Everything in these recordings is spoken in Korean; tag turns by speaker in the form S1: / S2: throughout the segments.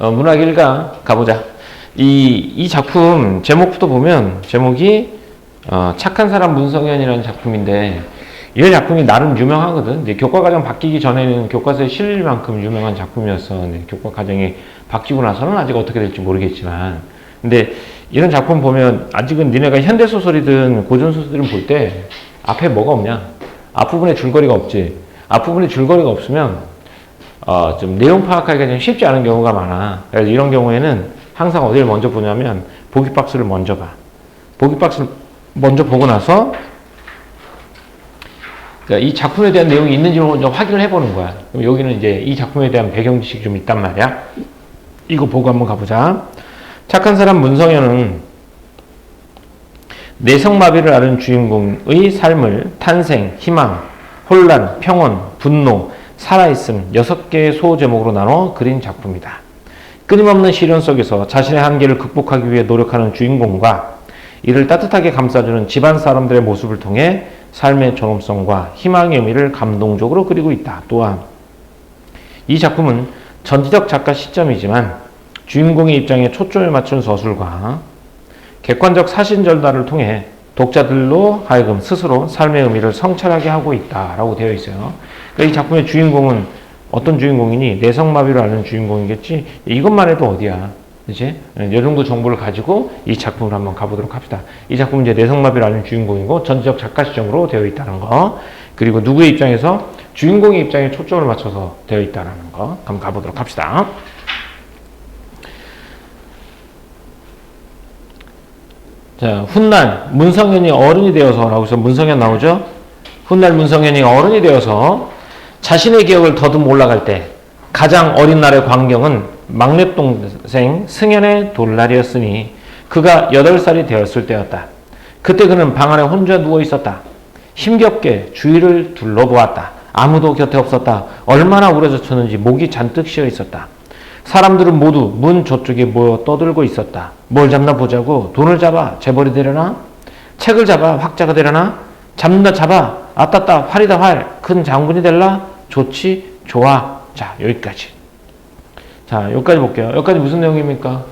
S1: 문학 일가 가보자. 이 작품 제목부터 보면 제목이 착한 사람 문성현이라는 작품인데 이 작품이 나름 유명하거든. 이제 교과과정 바뀌기 전에는 교과서에 실릴 만큼 유명한 작품이었어. 근데 교과과정이 바뀌고 나서는 아직 어떻게 될지 모르겠지만 근데 이런 작품 보면 아직은 니네가 현대소설이든 고전소설이든 볼 때 앞에 뭐가 없냐? 앞부분에 줄거리가 없지. 앞부분에 줄거리가 없으면 좀 내용 파악하기가 좀 쉽지 않은 경우가 많아. 그래서 이런 경우에는 항상 어디를 먼저 보냐면 보기박스를 먼저 봐. 보기박스를 먼저 보고 나서 그러니까 이 작품에 대한 내용이 있는지 먼저 확인을 해보는 거야. 그럼 여기는 이제 이 작품에 대한 배경 지식이 좀 있단 말이야. 이거 보고 한번 가보자. 착한 사람 문성현은 내성마비를 앓은 주인공의 삶을 탄생, 희망, 혼란, 평온, 분노, 살아있음 6개의 소제목으로 나눠 그린 작품이다. 끊임없는 시련 속에서 자신의 한계를 극복하기 위해 노력하는 주인공과 이를 따뜻하게 감싸주는 집안 사람들의 모습을 통해 삶의 존엄성과 희망의 의미를 감동적으로 그리고 있다. 또한 이 작품은 전지적 작가 시점이지만 주인공의 입장에 초점을 맞춘 서술과 객관적 사신 전달을 통해 독자들로 하여금 스스로 삶의 의미를 성찰하게 하고 있다라고 되어 있어요. 그러니까 이 작품의 주인공은 어떤 주인공이니 내성마비를 앓는 주인공이겠지. 이것만 해도 어디야, 그렇지? 이 정도 정보를 가지고 이 작품을 한번 가보도록 합시다. 이 작품은 이제 내성마비를 앓는 주인공이고 전지적 작가 시점으로 되어 있다는 거. 그리고 누구의 입장에서 주인공의 입장에 초점을 맞춰서 되어 있다는 거. 한번 가보도록 합시다. 자, 훗날 문성현이 어른이 되어서 라고 해서 문성현 나오죠? 훗날 문성현이 어른이 되어서 자신의 기억을 더듬 올라갈 때 가장 어린 날의 광경은 막내 동생 승현의 돌날이었으니 그가 8살이 되었을 때였다. 그때 그는 방 안에 혼자 누워 있었다. 힘겹게 주위를 둘러보았다. 아무도 곁에 없었다. 얼마나 우러졌었는지 목이 잔뜩 쉬어 있었다. 사람들은 모두 문 저쪽에 모여 떠들고 있었다. 뭘 잡나 보자고. 돈을 잡아 재벌이 되려나? 책을 잡아 학자가 되려나? 잡는다 잡아. 아따따 활이다 활. 큰 장군이 될라? 좋지 좋아. 자, 여기까지. 자, 여기까지 볼게요. 여기까지 무슨 내용입니까?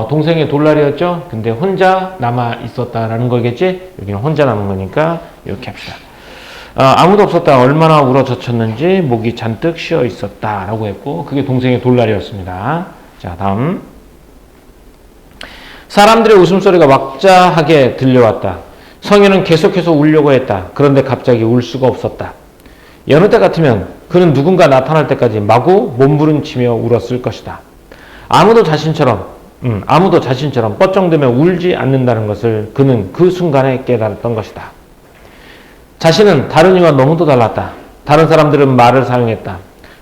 S1: 동생의 돌날이었죠? 근데 혼자 남아 있었다라는 거겠지? 여기는 혼자 남은 거니까 이렇게 합시다. 아무도 없었다. 얼마나 울어젖혔는지 목이 잔뜩 쉬어 있었다 라고 했고 그게 동생의 돌날이었습니다. 자, 다음. 사람들의 웃음소리가 왁자하게 들려왔다. 성현은 계속해서 울려고 했다. 그런데 갑자기 울 수가 없었다. 여느 때 같으면 그는 누군가 나타날 때까지 마구 몸부림치며 울었을 것이다. 아무도 자신처럼 뻗정되며 울지 않는다는 것을 그는 그 순간에 깨달았던 것이다. 자신은 다른 이와 너무도 달랐다. 다른 사람들은 말을 사용했다.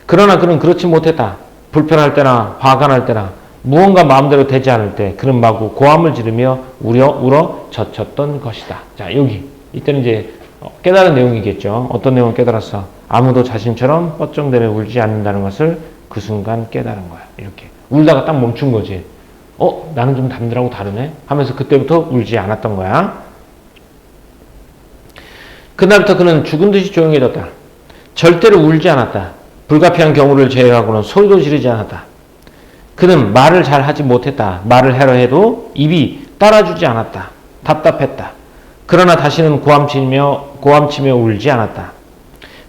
S1: 그러나 그는 그렇지 못했다. 불편할 때나 화가 날 때나 무언가 마음대로 되지 않을 때 그는 마구 고함을 지르며 울어 젖혔던 것이다. 자, 여기 이때는 이제 깨달은 내용이겠죠. 어떤 내용을 깨달았어? 아무도 자신처럼 뻗정대며 울지 않는다는 것을 그 순간 깨달은 거야. 이렇게 울다가 딱 멈춘 거지. 나는 좀 남들하고 다르네 하면서 그때부터 울지 않았던 거야. 그날부터 그는 죽은 듯이 조용해졌다. 절대로 울지 않았다. 불가피한 경우를 제외하고는 소리도 지르지 않았다. 그는 말을 잘 하지 못했다. 말을 하려 해도 입이 따라주지 않았다. 답답했다. 그러나 다시는 고함치며 울지 않았다.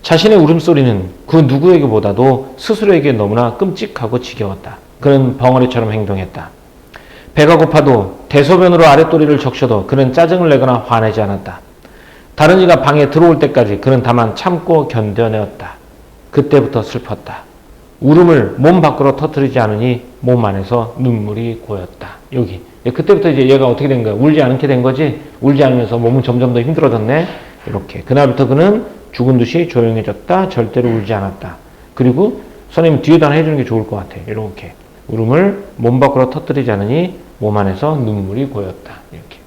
S1: 자신의 울음소리는 그 누구에게보다도 스스로에게 너무나 끔찍하고 지겨웠다. 그는 벙어리처럼 행동했다. 배가 고파도 대소변으로 아랫도리를 적셔도 그는 짜증을 내거나 화내지 않았다. 다른 이가 방에 들어올 때까지 그는 다만 참고 견뎌내었다. 그때부터 슬펐다. 울음을 몸 밖으로 터뜨리지 않으니 몸 안에서 눈물이 고였다. 여기. 그때부터 이제 얘가 어떻게 된 거야? 울지 않게 된 거지? 울지 않으면서 몸은 점점 더 힘들어졌네? 이렇게. 그날부터 그는 죽은 듯이 조용해졌다. 절대로 울지 않았다. 그리고 선생님 뒤에다 하나 해주는 게 좋을 것 같아. 이렇게. 울음을 몸 밖으로 터뜨리지 않으니 몸 안에서 눈물이 고였다. 이렇게.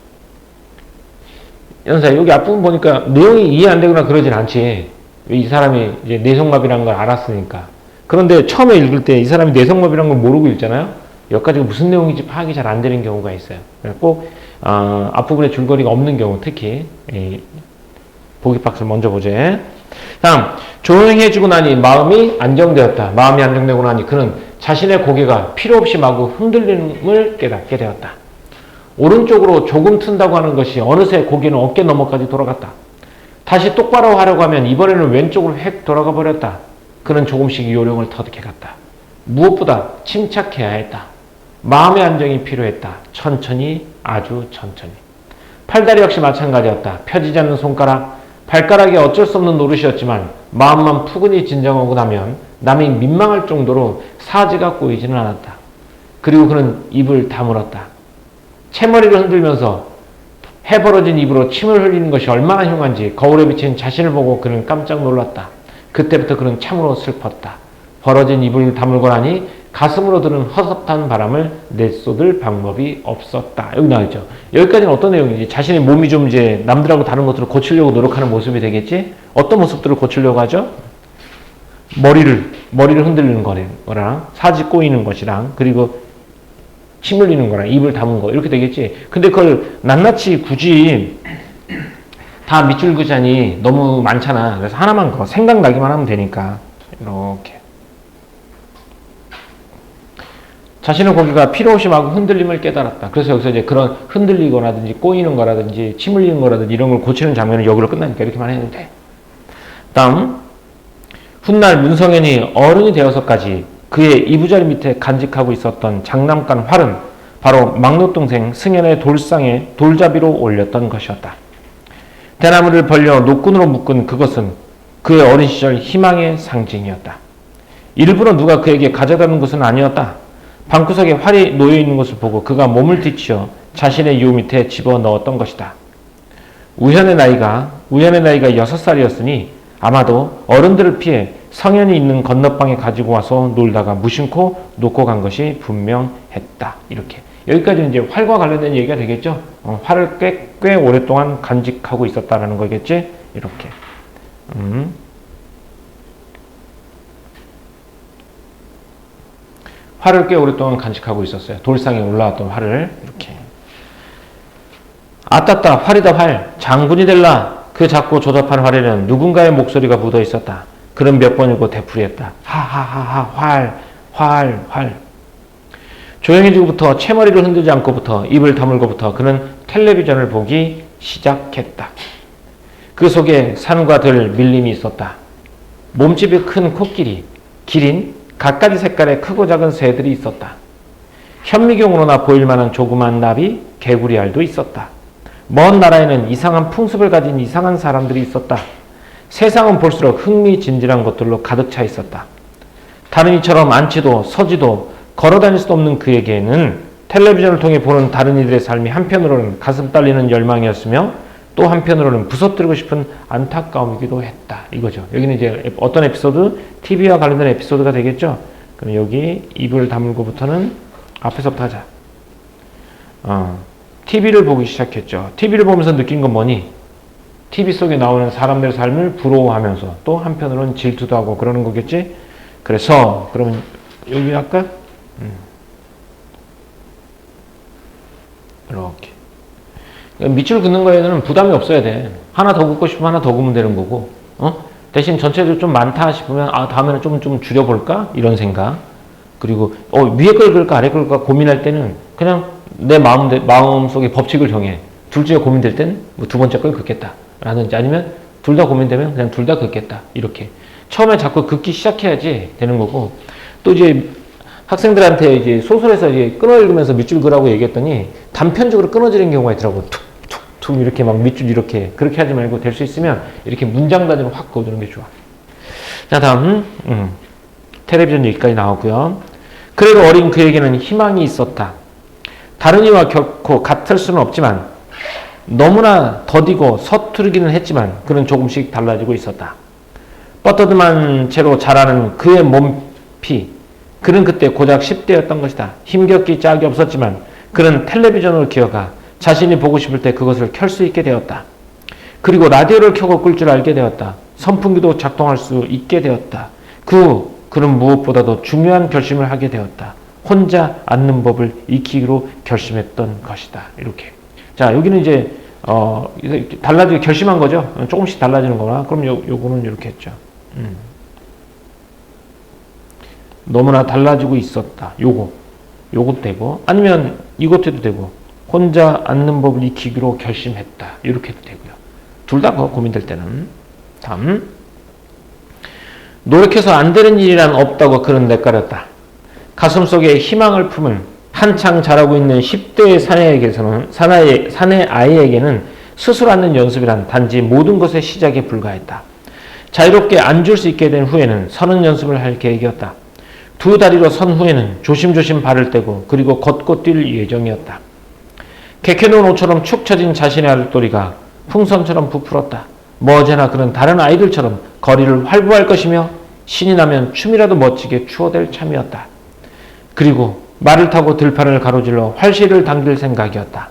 S1: 연사 여기 앞부분 보니까 내용이 이해 안 되거나 그러진 않지. 이 사람이 이제 내성마비라는 걸 알았으니까. 그런데 처음에 읽을 때 이 사람이 내성마비라는 걸 모르고 읽잖아요. 여기까지가 무슨 내용인지 파악이 잘 안 되는 경우가 있어요. 꼭 앞부분에 줄거리가 없는 경우 특히 보기박스를 먼저 보제. 다음 조용해지고 나니 마음이 안정되었다. 마음이 안정되고 나니 그는 자신의 고개가 필요 없이 마구 흔들림을 깨닫게 되었다. 오른쪽으로 조금 튼다고 하는 것이 어느새 고개는 어깨 너머까지 돌아갔다. 다시 똑바로 하려고 하면 이번에는 왼쪽으로 획 돌아가 버렸다. 그는 조금씩 요령을 터득해갔다. 무엇보다 침착해야 했다. 마음의 안정이 필요했다. 천천히, 아주 천천히. 팔다리 역시 마찬가지였다. 펴지지 않는 손가락, 발가락이 어쩔 수 없는 노릇이었지만 마음만 푸근히 진정하고 나면 남이 민망할 정도로 사지가 꼬이지는 않았다. 그리고 그는 입을 다물었다. 채머리를 흔들면서 해벌어진 입으로 침을 흘리는 것이 얼마나 흉한지 거울에 비친 자신을 보고 그는 깜짝 놀랐다. 그때부터 그는 참으로 슬펐다. 벌어진 입을 다물고 나니 가슴으로 드는 허섭한 바람을 내쏟을 방법이 없었다. 여기 나와있죠. 여기까지는 어떤 내용이지? 자신의 몸이 좀 이제 남들하고 다른 것들을 고치려고 노력하는 모습이 되겠지? 어떤 모습들을 고치려고 하죠? 머리를 흔들리는 거랑 사지 꼬이는 것이랑 그리고 침 흘리는 거랑 입을 다문 거 이렇게 되겠지. 근데 그걸 낱낱이 굳이 다 밑줄 그자니 너무 많잖아. 그래서 하나만 생각나기만 하면 되니까 이렇게 자신의 고개가 필요 없이 막 흔들림을 깨달았다. 그래서 여기서 이제 그런 흔들리거나든지 꼬이는 거라든지 침 흘리는 거라든지 이런 걸 고치는 장면은 여기로 끝나니까 이렇게만 해도 돼. 다음 훗날 문성현이 어른이 되어서까지 그의 이부자리 밑에 간직하고 있었던 장난감 활은 바로 막노동생 승현의 돌상에 돌잡이로 올렸던 것이었다. 대나무를 벌려 노끈으로 묶은 그것은 그의 어린 시절 희망의 상징이었다. 일부러 누가 그에게 가져다는 것은 아니었다. 방구석에 활이 놓여있는 것을 보고 그가 몸을 뒤치어 자신의 요 밑에 집어넣었던 것이다. 우현의 나이가 6살이었으니 아마도 어른들을 피해 성현이 있는 건너방에 가지고 와서 놀다가 무심코 놓고 간 것이 분명했다. 이렇게. 여기까지는 이제 활과 관련된 얘기가 되겠죠. 활을 꽤 오랫동안 간직하고 있었다라는 거겠지. 이렇게. 활을 꽤 오랫동안 간직하고 있었어요. 돌상에 올라왔던 활을 이렇게. 아따따 활이다 활. 장군이 될라. 그 작고 조잡한 활에는 누군가의 목소리가 묻어 있었다. 그는 몇 번이고 되풀이했다. 하하하하 활. 조용해지고부터 채머리를 흔들지 않고부터 입을 다물고부터 그는 텔레비전을 보기 시작했다. 그 속에 산과 들 밀림이 있었다. 몸집이 큰 코끼리, 기린, 갖가지 색깔의 크고 작은 새들이 있었다. 현미경으로나 보일 만한 조그만 나비, 개구리알도 있었다. 먼 나라에는 이상한 풍습을 가진 이상한 사람들이 있었다. 세상은 볼수록 흥미진진한 것들로 가득 차 있었다. 다른 이처럼 앉지도 서지도 걸어다닐 수도 없는 그에게는 텔레비전을 통해 보는 다른 이들의 삶이 한편으로는 가슴 떨리는 열망이었으며 또 한편으로는 부서뜨리고 싶은 안타까움이기도 했다. 이거죠. 여기는 이제 어떤 에피소드? TV와 관련된 에피소드가 되겠죠. 그럼 여기 입을 다물고부터는 앞에서부터 하자. TV를 보기 시작했죠. TV를 보면서 느낀 건 뭐니? TV 속에 나오는 사람들의 삶을 부러워하면서 또 한편으로는 질투도 하고 그러는 거겠지? 그래서 그러면 여기 할까? 이렇게 밑줄 긋는 거에는 부담이 없어야 돼. 하나 더 긋고 싶으면 하나 더 긋으면 되는 거고 대신 전체적으로 좀 많다 싶으면 다음에는 좀 줄여볼까? 이런 생각. 그리고 위에 걸 긋을까 아래 걸 긋을까 고민할 때는 그냥 내 마음속에 법칙을 정해. 둘 중에 고민될 때는 뭐 두 번째 걸 긋겠다 라든지 아니면 둘 다 고민되면 그냥 둘 다 긋겠다. 이렇게 처음에 자꾸 긋기 시작해야지 되는 거고. 또 이제 학생들한테 이제 소설에서 이제 끊어 읽으면서 밑줄 그라고 얘기했더니 단편적으로 끊어지는 경우가 있더라고. 툭툭툭 이렇게 막 밑줄 이렇게 그렇게 하지 말고 될 수 있으면 이렇게 문장 단위로 확 그어두는 게 좋아. 자, 다음 텔레비전 얘기까지 나오고요. 그래도 어린 그에게는 희망이 있었다. 다른 이와 결코 같을 수는 없지만 너무나 더디고 서투르기는 했지만 그는 조금씩 달라지고 있었다. 뻣더듬한 채로 자라는 그의 몸피. 그는 그때 고작 10대였던 것이다. 힘겹기 짝이 없었지만 그는 텔레비전을 기어가 자신이 보고 싶을 때 그것을 켤 수 있게 되었다. 그리고 라디오를 켜고 끌 줄 알게 되었다. 선풍기도 작동할 수 있게 되었다. 그는 무엇보다도 중요한 결심을 하게 되었다. 혼자 앉는 법을 익히기로 결심했던 것이다. 이렇게. 자, 여기는 이제 달라지게 결심한 거죠. 조금씩 달라지는 거나. 그럼 요거는 이렇게 했죠. 너무나 달라지고 있었다. 요것 되고, 아니면 이것 해도 되고, 혼자 앉는 법을 익히기로 결심했다. 이렇게 해도 되고요. 둘 다 고민될 때는. 다음. 노력해서 안 되는 일이란 없다고 그는 내까렸다. 가슴속에 희망을 품은 한창 자라고 있는 10대의 사내 아이에게는 스스로 앉는 연습이란 단지 모든 것의 시작에 불과했다. 자유롭게 앉을 수 있게 된 후에는 서는 연습을 할 계획이었다. 두 다리로 선 후에는 조심조심 발을 떼고 그리고 걷고 뛸 예정이었다. 개켜놓은 옷처럼 축 처진 자신의 아랫도리가 풍선처럼 부풀었다. 머지나 그는 다른 아이들처럼 거리를 활보할 것이며 신이 나면 춤이라도 멋지게 추어댈 참이었다. 그리고 말을 타고 들판을 가로질러 활시를 당길 생각이었다.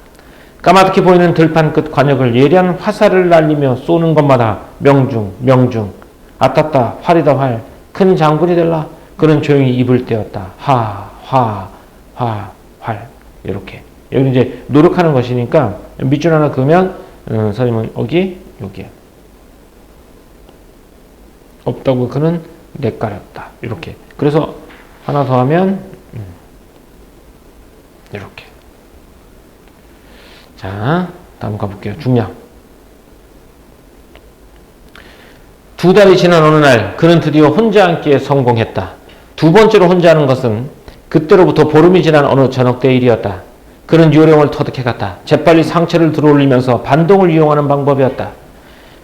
S1: 까맣게 보이는 들판 끝 관역을 예리한 화살을 날리며 쏘는 것마다 명중 명중 아따따 활이다 활 큰 장군이 될라. 그는 조용히 입을 떼었다. 활 이렇게 여기 이제 노력하는 것이니까 밑줄 하나 그으면 선생님은 여기 없다고 그는 내까렸다. 이렇게. 그래서 하나 더 하면 이렇게. 자, 다음 가볼게요. 중량. 두 달이 지난 어느 날 그는 드디어 혼자 앉기에 성공했다. 두 번째로 혼자 하는 것은 그때로부터 보름이 지난 어느 저녁 때 일이었다. 그는 요령을 터득해갔다. 재빨리 상체를 들어올리면서 반동을 이용하는 방법이었다.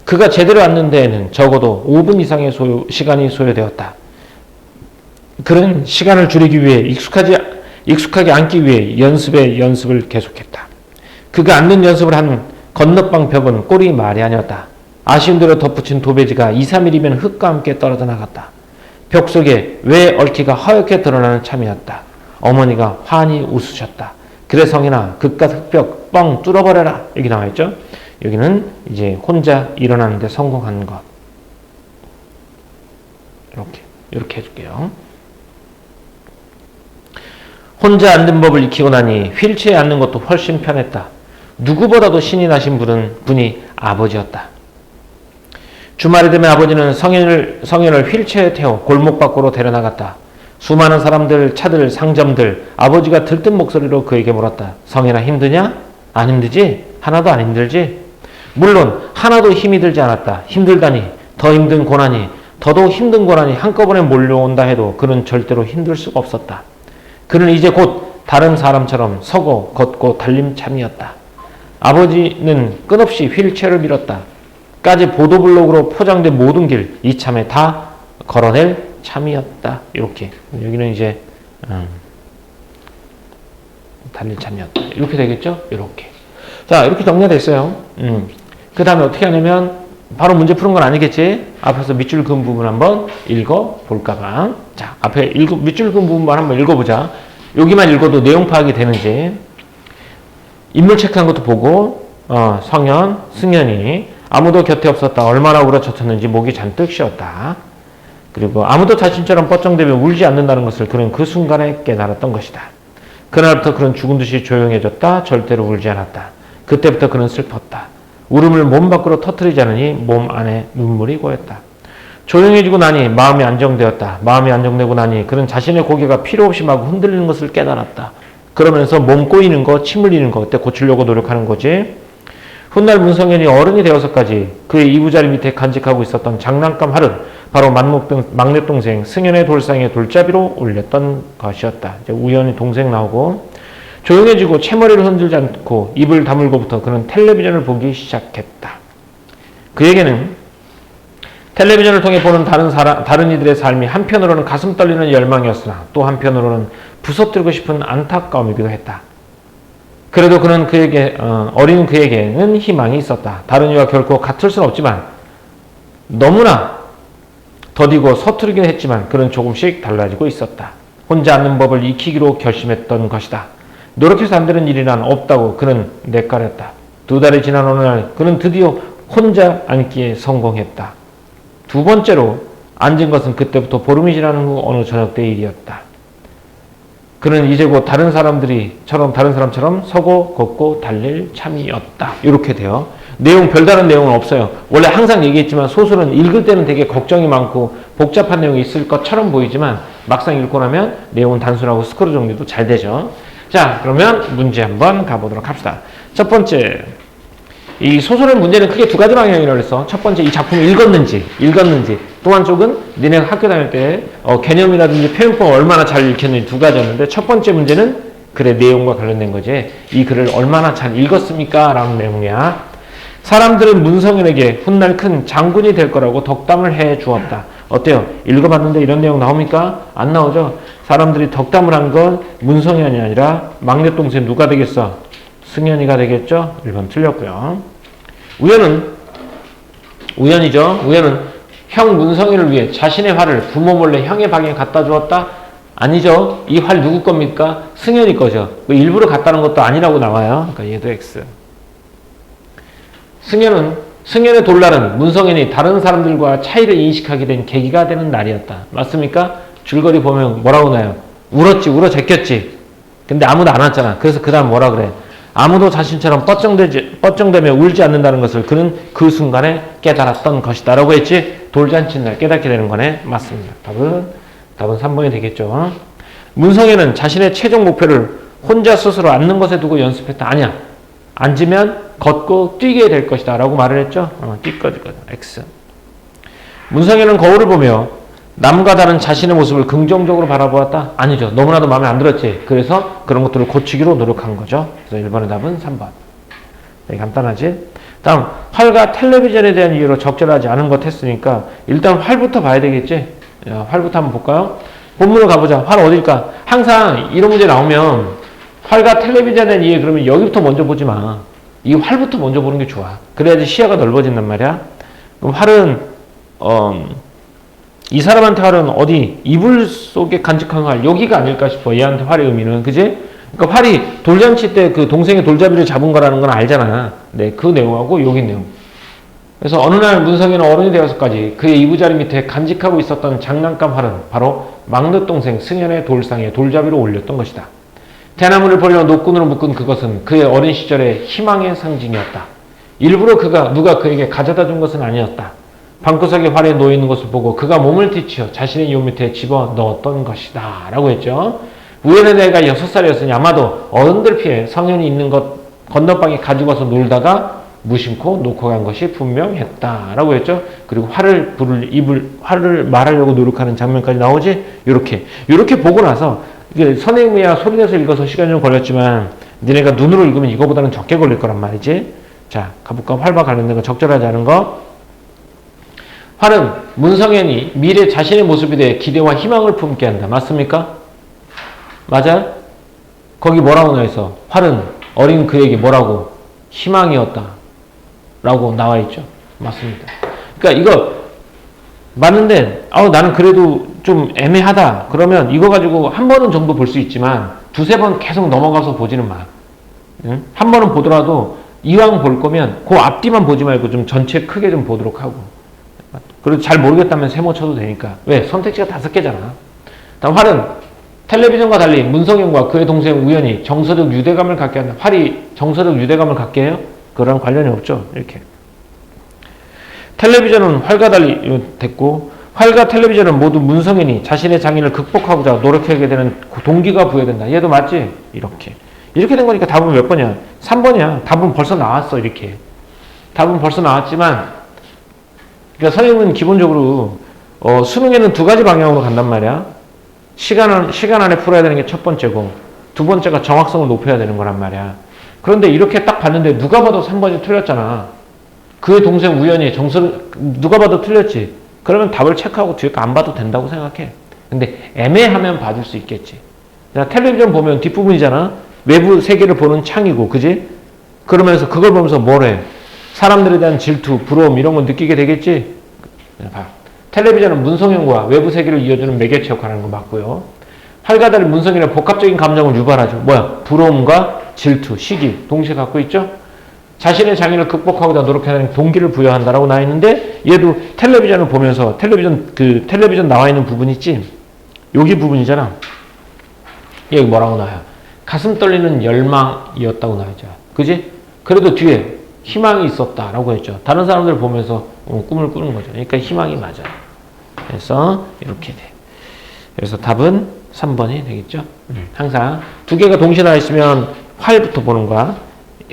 S1: 그가 제대로 앉는 데에는 적어도 5분 이상의 시간이 소요되었다. 그는 시간을 줄이기 위해 익숙하게 앉기 위해 연습을 계속했다. 그가 앉는 연습을 한 건너방 벽은 꼴이 말이 아니었다. 아쉬운 대로 덧붙인 도배지가 2, 3일이면 흙과 함께 떨어져 나갔다. 벽 속에 왜 얽히가 허옇게 드러나는 참이었다. 어머니가 환히 웃으셨다. 그래 성인아 그깟 흙벽 뻥 뚫어버려라. 여기 나와있죠. 여기는 이제 혼자 일어나는데 성공한 것. 이렇게 해줄게요. 혼자 앉는 법을 익히고 나니 휠체어에 앉는 것도 훨씬 편했다. 누구보다도 신이 나신 분이 아버지였다. 주말이 되면 아버지는 성현을 휠체어에 태워 골목 밖으로 데려나갔다. 수많은 사람들, 차들, 상점들, 아버지가 들뜬 목소리로 그에게 물었다. 성현아 힘드냐? 안 힘들지? 하나도 안 힘들지? 물론 하나도 힘이 들지 않았다. 힘들다니, 더 힘든 고난이, 더더욱 힘든 고난이 한꺼번에 몰려온다 해도 그는 절대로 힘들 수가 없었다. 그는 이제 곧 다른 사람처럼 서고 걷고 달림 참이었다. 아버지는 끝없이 휠체어를 밀었다. 까지 보도블록으로 포장된 모든 길 이참에 다 걸어낼 참이었다. 이렇게 여기는 이제 달릴 참이었다. 이렇게 되겠죠? 이렇게. 자 이렇게 정리가 됐어요. 그 다음에 어떻게 하냐면 바로 문제 푸는 건 아니겠지? 앞에서 밑줄 그은 부분 한번 읽어볼까봐. 자 앞에 밑줄 그은 부분만 한번 읽어보자. 여기만 읽어도 내용 파악이 되는지. 인물 체크한 것도 보고 성현, 승현이 아무도 곁에 없었다. 얼마나 울어젖혔는지 목이 잔뜩 쉬었다. 그리고 아무도 자신처럼 뻗정대며 울지 않는다는 것을 그는 그 순간에 깨달았던 것이다. 그날부터 그는 죽은 듯이 조용해졌다. 절대로 울지 않았다. 그때부터 그는 슬펐다. 울음을 몸 밖으로 터뜨리지 않으니 몸 안에 눈물이 고였다. 조용해지고 나니 마음이 안정되었다. 마음이 안정되고 나니 그는 자신의 고개가 필요 없이 막 흔들리는 것을 깨달았다. 그러면서 몸 꼬이는 거, 침 흘리는 거 그때 고치려고 노력하는 거지. 훗날 문성현이 어른이 되어서까지 그의 이부자리 밑에 간직하고 있었던 장난감 활은 바로 막내 동생 승현의 돌상에 돌잡이로 올렸던 것이었다. 이제 우연히 동생 나오고 조용해지고 채머리를 흔들지 않고 입을 다물고부터 그는 텔레비전을 보기 시작했다. 그에게는 텔레비전을 통해 보는 다른 이들의 삶이 한편으로는 가슴 떨리는 열망이었으나 또 한편으로는 부서뜨리고 싶은 안타까움이기도 했다. 그래도 그는 어린 그에게는 희망이 있었다. 다른 이와 결코 같을 수는 없지만 너무나 더디고 서투르긴 했지만 그는 조금씩 달라지고 있었다. 혼자 앉는 법을 익히기로 결심했던 것이다. 노력해서 안 되는 일이란 없다고 그는 내까렸다. 2달이 지난 어느 날 그는 드디어 혼자 앉기에 성공했다. 두 번째로 앉은 것은 그때부터 보름이 지난 후 어느 저녁 때 일이었다. 그는 이제 곧 다른 사람처럼 서고 걷고 달릴 참이었다. 이렇게 돼요. 별다른 내용은 없어요. 원래 항상 얘기했지만 소설은 읽을 때는 되게 걱정이 많고 복잡한 내용이 있을 것처럼 보이지만 막상 읽고 나면 내용은 단순하고 스크롤 정리도 잘 되죠. 자, 그러면 문제 한번 가보도록 합시다. 첫 번째, 이 소설의 문제는 크게 두 가지 방향이라고 했어. 첫 번째, 이 작품을 읽었는지. 또 한쪽은 니네가 학교 다닐 때 개념이라든지 표현법 얼마나 잘 읽혔는지 두 가지였는데, 첫 번째 문제는 글의 내용과 관련된 거지. 이 글을 얼마나 잘 읽었습니까? 라는 내용이야. 사람들은 문성현에게 훗날 큰 장군이 될 거라고 덕담을 해 주었다. 어때요? 읽어봤는데 이런 내용 나옵니까? 안 나오죠? 사람들이 덕담을 한 건 문성현이 아니라 막내 동생 누가 되겠어? 승현이가 되겠죠? 1번 틀렸고요. 우연이죠. 우연은 형 문성현을 위해 자신의 활을 부모 몰래 형의 방에 갖다 주었다? 아니죠. 이 활 누구 겁니까? 승현이 거죠. 일부러 갖다는 것도 아니라고 나와요. 그러니까 얘도 X. 승현의 돌날은 문성현이 다른 사람들과 차이를 인식하게 된 계기가 되는 날이었다. 맞습니까? 줄거리 보면 뭐라고 나요? 울어 제꼈지. 근데 아무도 안 왔잖아. 그래서 그 다음 뭐라 그래? 아무도 자신처럼 뻗정되며 울지 않는다는 것을 그는 그 순간에 깨달았던 것이다. 라고 했지? 돌잔치 날 깨닫게 되는 거네. 맞습니다. 답은 3번이 되겠죠. 문성현은 자신의 최종 목표를 혼자 스스로 앉는 것에 두고 연습했다. 아니야. 앉으면 걷고 뛰게 될 것이다. 라고 말을 했죠. 뛰거든. X. 문성현은 거울을 보며 남과 다른 자신의 모습을 긍정적으로 바라보았다. 아니죠. 너무나도 마음에 안 들었지. 그래서 그런 것들을 고치기로 노력한 거죠. 그래서 1번의 답은 3번. 되게 간단하지? 다음, 활과 텔레비전에 대한 이유로 적절하지 않은 것 했으니까 일단 활부터 봐야 되겠지? 야, 활부터 한번 볼까요? 본문을 가보자. 활 어딜까? 항상 이런 문제 나오면 활과 텔레비전에 대한 이해 그러면 여기부터 먼저 보지 마. 이 활부터 먼저 보는 게 좋아. 그래야지 시야가 넓어진단 말이야. 그럼 활은 이 사람한테 활은 어디? 이불 속에 간직한 활. 여기가 아닐까 싶어. 얘한테 활의 의미는. 그지? 그러니까 활이 돌잔치 때 그 동생의 돌잡이를 잡은 거라는 건 알잖아. 네, 그 내용하고 여기 내용. 그래서 어느 날 문성현은 어른이 되어서까지 그의 이부자리 밑에 간직하고 있었던 장난감 활은 바로 막내 동생 승현의 돌상에 돌잡이로 올렸던 것이다. 대나무를 벌려 노끈으로 묶은 그것은 그의 어린 시절의 희망의 상징이었다. 일부러 누가 그에게 가져다 준 것은 아니었다. 방구석에 활에 놓여있는 것을 보고 그가 몸을 뒤치어 자신의 요 밑에 집어 넣었던 것이다. 라고 했죠. 우연의 내가 6살이었으니 아마도 어른들 피해 성현이 있는 것 건너방에 가지고 와서 놀다가 무심코 놓고 간 것이 분명했다. 라고 했죠. 그리고 활을 말하려고 노력하는 장면까지 나오지? 요렇게 보고 나서 선생님이야 소리내서 읽어서 시간이 좀 걸렸지만 니네가 눈으로 읽으면 이거보다는 적게 걸릴 거란 말이지. 자, 가볼까? 활과 관련된 거 적절하지 않은 거. 활은 문성현이 미래 자신의 모습에 대해 기대와 희망을 품게 한다. 맞습니까? 맞아? 거기 뭐라고 나와있어? 활은 어린 그에게 뭐라고? 희망이었다. 라고 나와있죠. 맞습니다. 그러니까 이거 맞는데 나는 그래도 좀 애매하다. 그러면 이거 가지고 한 번은 정도 볼 수 있지만 두세 번 계속 넘어가서 보지는 마. 응? 한 번은 보더라도 이왕 볼 거면 그 앞뒤만 보지 말고 좀 전체 크게 좀 보도록 하고. 그리고 잘 모르겠다면 세모 쳐도 되니까. 왜? 선택지가 5개잖아. 다음 활은 텔레비전과 달리 문성현과 그의 동생 우연히 정서적 유대감을 갖게 한다. 활이 정서적 유대감을 갖게 해요? 그거랑 관련이 없죠. 이렇게. 텔레비전은 활과 달리 됐고 활과 텔레비전은 모두 문성현이 자신의 장애를 극복하고자 노력하게 되는 동기가 부여된다. 얘도 맞지? 이렇게 된 거니까 답은 몇 번이야? 3번이야. 답은 벌써 나왔어. 이렇게. 답은 벌써 나왔지만 그러니까 선생님은 기본적으로 수능에는 2가지 방향으로 간단 말이야. 시간 안에 풀어야 되는 게 첫 번째고 두 번째가 정확성을 높여야 되는 거란 말이야. 그런데 이렇게 딱 봤는데 누가 봐도 3번이 틀렸잖아. 그의 동생 우연히 누가 봐도 틀렸지. 그러면 답을 체크하고 뒤에 거 안 봐도 된다고 생각해. 근데 애매하면 봐줄 수 있겠지. 텔레비전 보면 뒷부분이잖아. 외부 세계를 보는 창이고, 그지? 그러면서 그걸 보면서 뭘 해? 사람들에 대한 질투, 부러움 이런 걸 느끼게 되겠지? 봐. 텔레비전은 문성현과 외부 세계를 이어주는 매개체 역할을 하는 거 맞고요. 활과 달리 문성현의 복합적인 감정을 유발하죠. 뭐야? 부러움과 질투, 시기 동시에 갖고 있죠? 자신의 장애를 극복하고자 노력하는 동기를 부여한다라고 나와 있는데 얘도 텔레비전을 보면서 텔레비전 나와 있는 부분 있지? 여기 부분이잖아. 여기 뭐라고 나와요? 가슴 떨리는 열망이었다고 나와있죠. 그지? 그래도 뒤에 희망이 있었다라고 했죠. 다른 사람들 보면서 꿈을 꾸는 거죠. 그러니까 희망이 맞아. 그래서 이렇게 돼. 그래서 답은 3번이 되겠죠. 항상 두 개가 동시에 나와 있으면 활부터 보는 거야.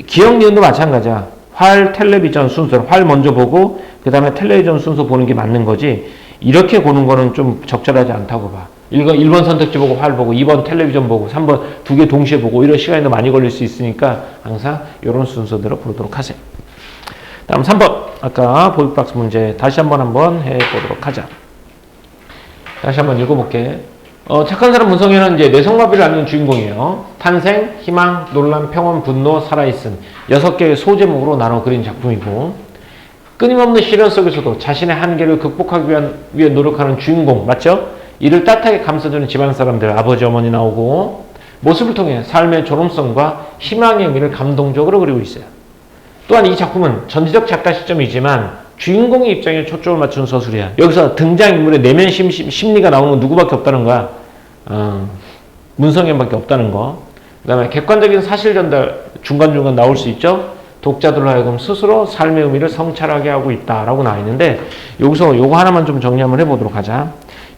S1: 기억 니은도 마찬가지야. 활, 텔레비전 순서, 활 먼저 보고 그 다음에 텔레비전 순서 보는 게 맞는 거지. 이렇게 보는 거는 좀 적절하지 않다고 봐. 1번 선택지 보고 활 보고 2번 텔레비전 보고 3번 두 개 동시에 보고 이런 시간이 더 많이 걸릴 수 있으니까 항상 이런 순서대로 보도록 하세요. 다음 3번 아까 보이박스 문제 다시 한번 해보도록 하자. 다시 한번 읽어볼게. 착한 사람 문성현은 이제 뇌성마비를 앓는 주인공이에요. 탄생, 희망, 논란, 평온, 분노, 살아있음 6개의 소제목으로 나눠 그린 작품이고 끊임없는 시련 속에서도 자신의 한계를 극복하기 위해 노력하는 주인공 맞죠? 이를 따뜻하게 감싸주는 집안 사람들 아버지 어머니 나오고 모습을 통해 삶의 존엄성과 희망의 의미를 감동적으로 그리고 있어요. 또한 이 작품은 전지적 작가 시점이지만 주인공의 입장에 초점을 맞춘 서술이야. 여기서 등장인물의 내면 심리가 나오는 건 누구밖에 없다는 거야. 문성현밖에 없다는 거. 그 다음에 객관적인 사실 전달 중간중간 나올 수 있죠. 독자들로 하여금 스스로 삶의 의미를 성찰하게 하고 있다라고 나와 있는데 여기서 요거 하나만 좀 정리 한번 해보도록 하자.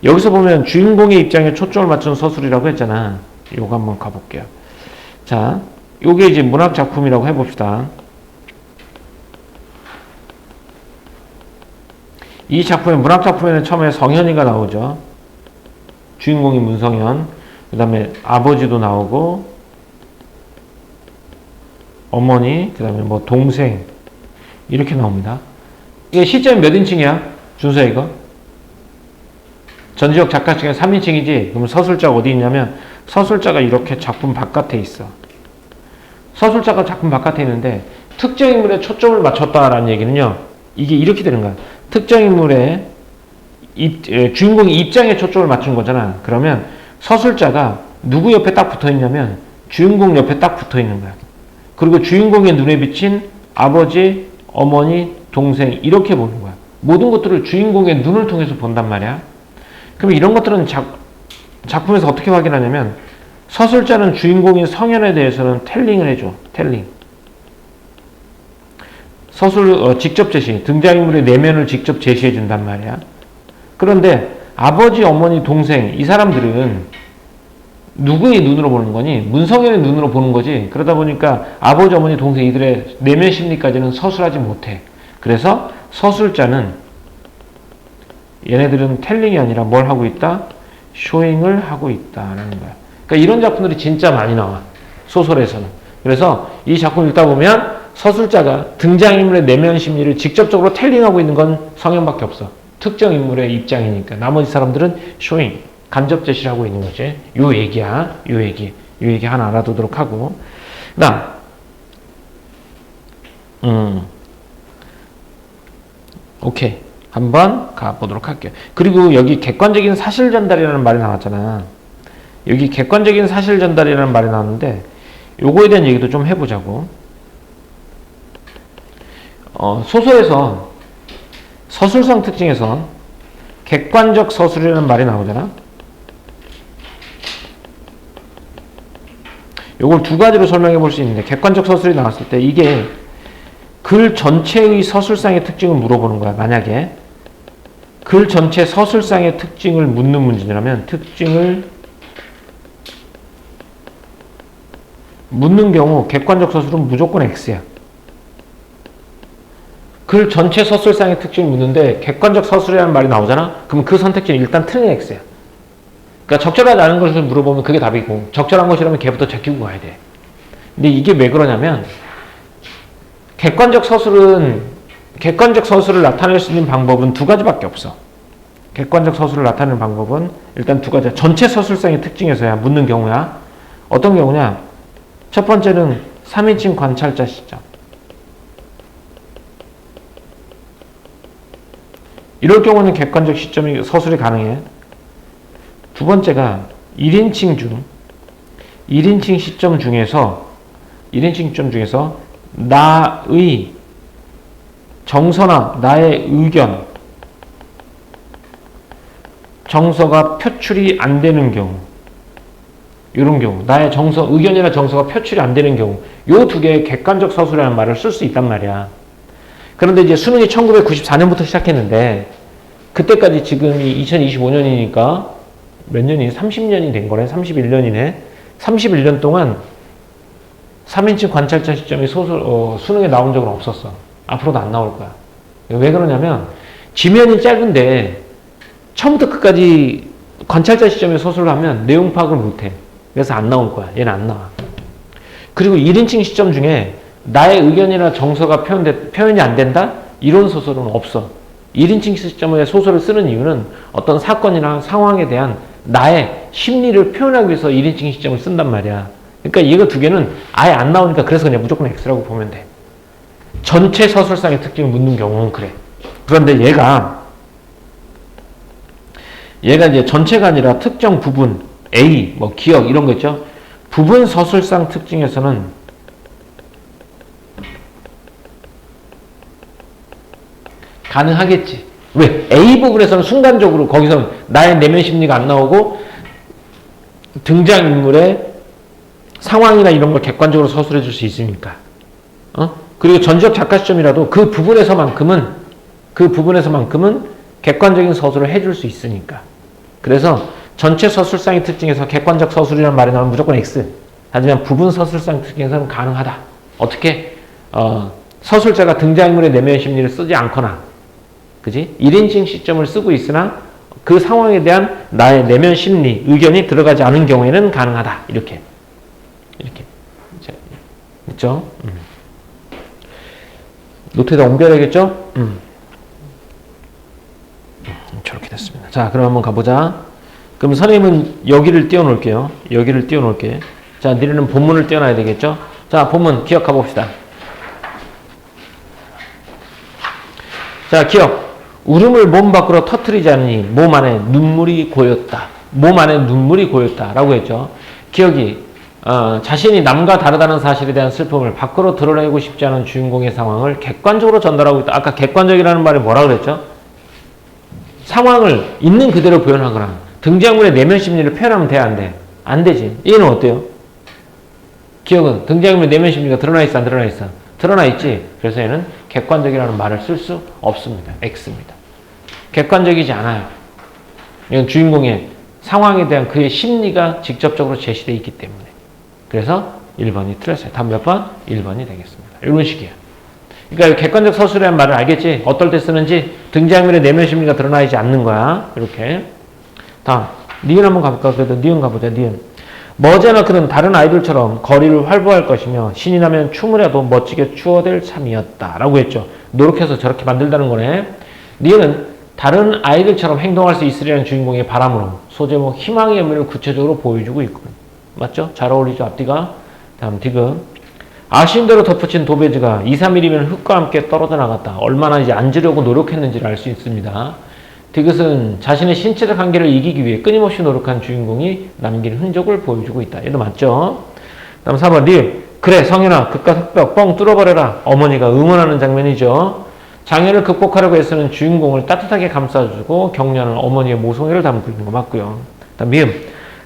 S1: 여기서 보면 주인공의 입장에 초점을 맞춘 서술이라고 했잖아. 요거 한번 가볼게요. 자, 요게 이제 문학 작품이라고 해봅시다. 이 작품의 문학 작품에는 처음에 성현이가 나오죠. 주인공이 문성현. 그 다음에 아버지도 나오고 어머니, 그 다음에 뭐 동생 이렇게 나옵니다. 이게 시점이 몇 인칭이야? 준수야 이거? 전지적 작가 중에 3인칭이지? 그럼 서술자가 어디 있냐면 서술자가 이렇게 작품 바깥에 있어. 서술자가 작품 바깥에 있는데 특정 인물에 초점을 맞췄다라는 얘기는요. 이게 이렇게 되는 거야. 특정 인물의 주인공의 입장에 초점을 맞춘 거잖아. 그러면 서술자가 누구 옆에 딱 붙어 있냐면 주인공 옆에 딱 붙어 있는 거야. 그리고 주인공의 눈에 비친 아버지, 어머니, 동생 이렇게 보는 거야. 모든 것들을 주인공의 눈을 통해서 본단 말이야. 그럼 이런 것들은 작품에서 어떻게 확인하냐면 서술자는 주인공인 성현에 대해서는 텔링을 해줘. 텔링. 직접 제시. 등장인물의 내면을 직접 제시해 준단 말이야. 그런데 아버지, 어머니, 동생 이 사람들은 누구의 눈으로 보는 거니? 문성현의 눈으로 보는 거지. 그러다 보니까 아버지, 어머니, 동생 이들의 내면 심리까지는 서술하지 못해. 그래서 서술자는 얘네들은 텔링이 아니라 뭘 하고 있다? 쇼잉을 하고 있다라는 거야. 그러니까 이런 작품들이 진짜 많이 나와. 소설에서는. 그래서 이 작품 읽다 보면 서술자가 등장인물의 내면 심리를 직접적으로 텔링하고 있는 건 성현밖에 없어. 특정 인물의 입장이니까. 나머지 사람들은 쇼잉, 간접 제시를 하고 있는 거지. 요 얘기야. 요 얘기 하나 알아두도록 하고. 그 다음 오케이. 한번 가보도록 할게요. 그리고 여기 객관적인 사실 전달이라는 말이 나왔잖아. 여기 객관적인 사실 전달이라는 말이 나왔는데 요거에 대한 얘기도 좀 해보자고. 소설에서 서술성 특징에서 객관적 서술이라는 말이 나오잖아. 요걸 두 가지로 설명해 볼 수 있는데 객관적 서술이 나왔을 때 이게 글 전체의 서술상의 특징을 물어보는 거야. 만약에 글 전체 서술상의 특징을 묻는 문제라면 특징을 묻는 경우 객관적 서술은 무조건 X야. 글 전체 서술상의 특징을 묻는데 객관적 서술이라는 말이 나오잖아? 그럼 그 선택지는 일단 틀린 X야. 그러니까 적절하지 않은 것을 물어보면 그게 답이고 적절한 것이라면 걔부터 제끼고 가야 돼. 근데 이게 왜 그러냐면 객관적 서술을 나타낼 수 있는 방법은 두 가지밖에 없어. 객관적 서술을 나타내는 방법은 일단 두 가지야. 전체 서술상의 특징에서야 묻는 경우야. 어떤 경우냐? 첫 번째는 3인칭 관찰자 시점. 이럴 경우는 객관적 시점이 서술이 가능해. 두 번째가 1인칭 시점 중에서 나의 정서나 나의 의견, 정서가 표출이 안 되는 경우, 이런 경우, 나의 의견이나 정서가 표출이 안 되는 경우, 요 두 개의 객관적 서술이라는 말을 쓸 수 있단 말이야. 그런데 이제 수능이 1994년부터 시작했는데, 그때까지 지금이 2025년이니까, 몇 년이 30년이 된 거네. 31년이네. 31년 동안 3인칭 관찰자 시점이 수능에 나온 적은 없었어. 앞으로도 안 나올 거야. 왜 그러냐면 지면이 짧은데 처음부터 끝까지 관찰자 시점에 소설을 하면 내용 파악을 못해. 그래서 안 나올 거야. 얘는 안 나와. 그리고 1인칭 시점 중에 나의 의견이나 정서가 표현이 안 된다? 이런 소설은 없어. 1인칭 시점에 소설을 쓰는 이유는 어떤 사건이나 상황에 대한 나의 심리를 표현하기 위해서 1인칭 시점을 쓴단 말이야. 그러니까 이거 두 개는 아예 안 나오니까 그래서 그냥 무조건 X라고 보면 돼. 전체 서술상의 특징을 묻는 경우는 그래. 그런데 얘가 이제 전체가 아니라 특정 부분, A, 뭐 기억 이런 거 있죠. 부분 서술상 특징에서는 가능하겠지. 왜? A 부분에서는 순간적으로 거기서 나의 내면 심리가 안 나오고 등장인물의 상황이나 이런 걸 객관적으로 서술해 줄 수 있으니까. 그리고 전지적 작가 시점이라도 그 부분에서만큼은 객관적인 서술을 해줄 수 있으니까. 그래서 전체 서술상의 특징에서 객관적 서술이라는 말이 나오면 무조건 X. 하지만 부분 서술상 특징에서는 가능하다. 어떻게? 서술자가 등장인물의 내면 심리를 쓰지 않거나, 그지? 1인칭 시점을 쓰고 있으나 그 상황에 대한 나의 내면 심리, 의견이 들어가지 않은 경우에는 가능하다. 이렇게. 있죠? 노트에다 옮겨야겠죠? 저렇게 됐습니다. 자, 그럼 한번 가보자. 그럼 선생님은 여기를 띄워놓을게요. 여기를 띄워놓을게. 자, 니네는 본문을 띄워놔야 되겠죠? 자, 본문 기억해 봅시다. 자, 기억. 울음을 몸 밖으로 터뜨리지 않으니 몸 안에 눈물이 고였다. 몸 안에 눈물이 고였다. 라고 했죠. 기억이 자신이 남과 다르다는 사실에 대한 슬픔을 밖으로 드러내고 싶지 않은 주인공의 상황을 객관적으로 전달하고 있다. 아까 객관적이라는 말이 뭐라 그랬죠? 상황을 있는 그대로 표현하거나 등장인물의 내면 심리를 표현하면 돼, 안 돼? 안 되지. 얘는 어때요? 기억은 등장인물의 내면 심리가 드러나 있어, 안 드러나 있어? 드러나 있지. 그래서 얘는 객관적이라는 말을 쓸 수 없습니다. X입니다. 객관적이지 않아요. 이건 주인공의 상황에 대한 그의 심리가 직접적으로 제시되어 있기 때문에. 그래서 1번이 틀렸어요. 답 몇 번? 1번이 되겠습니다. 이런 식이야. 그러니까 객관적 서술이라는 말을 알겠지? 어떨 때 쓰는지 등장인물의 내면 심리가 드러나 있지 않는 거야. 이렇게. 다음. 니은 한번 가볼까? 그래도 니은 가보자. 니은. 머지않아 그는 다른 아이들처럼 거리를 활보할 것이며 신이 나면 춤을 해도 멋지게 추어댈 참이었다. 라고 했죠. 노력해서 저렇게 만들다는 거네. 니은은 다른 아이들처럼 행동할 수 있으려는 주인공의 바람으로 소제목 희망의 의미를 구체적으로 보여주고 있거든. 맞죠? 잘 어울리죠? 앞뒤가. 다음 디귿. 아쉬운 대로 덧붙인 도배지가 2, 3일이면 흙과 함께 떨어져 나갔다. 얼마나 이제 앉으려고 노력했는지를 알 수 있습니다. 디귿은 자신의 신체적 한계를 이기기 위해 끊임없이 노력한 주인공이 남긴 흔적을 보여주고 있다. 얘도 맞죠? 다음 4번 리을. 그래 성현아 그깟 흙벽 뻥 뚫어버려라. 어머니가 응원하는 장면이죠. 장애를 극복하려고 애쓰는 주인공을 따뜻하게 감싸주고 격려하는 어머니의 모성애를 담고 있는 거 맞고요. 다음 미음.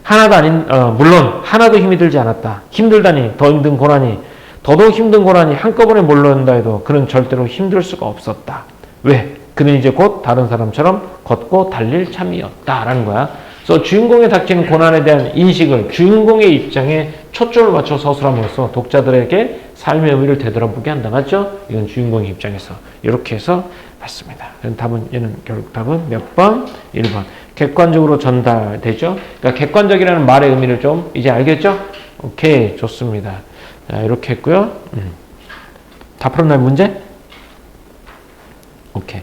S1: 하나도 아닌 물론 하나도 힘이 들지 않았다. 힘들다니 더 힘든 고난이 더더욱 힘든 고난이 한꺼번에 몰려온다 해도 그는 절대로 힘들 수가 없었다. 왜? 그는 이제 곧 다른 사람처럼 걷고 달릴 참이었다 라는 거야. 그래서 주인공에 닥치는 고난에 대한 인식을 주인공의 입장에 초점을 맞춰 서술함으로써 독자들에게 삶의 의미를 되돌아보게 한다. 맞죠? 이건 주인공의 입장에서 이렇게 해서 봤습니다. 얘는 결국 답은 몇 번? 1번. 객관적으로 전달되죠? 그러니까 객관적이라는 말의 의미를 좀 이제 알겠죠? 오케이, 좋습니다. 자, 이렇게 했고요. 다 풀었나요, 문제? 오케이.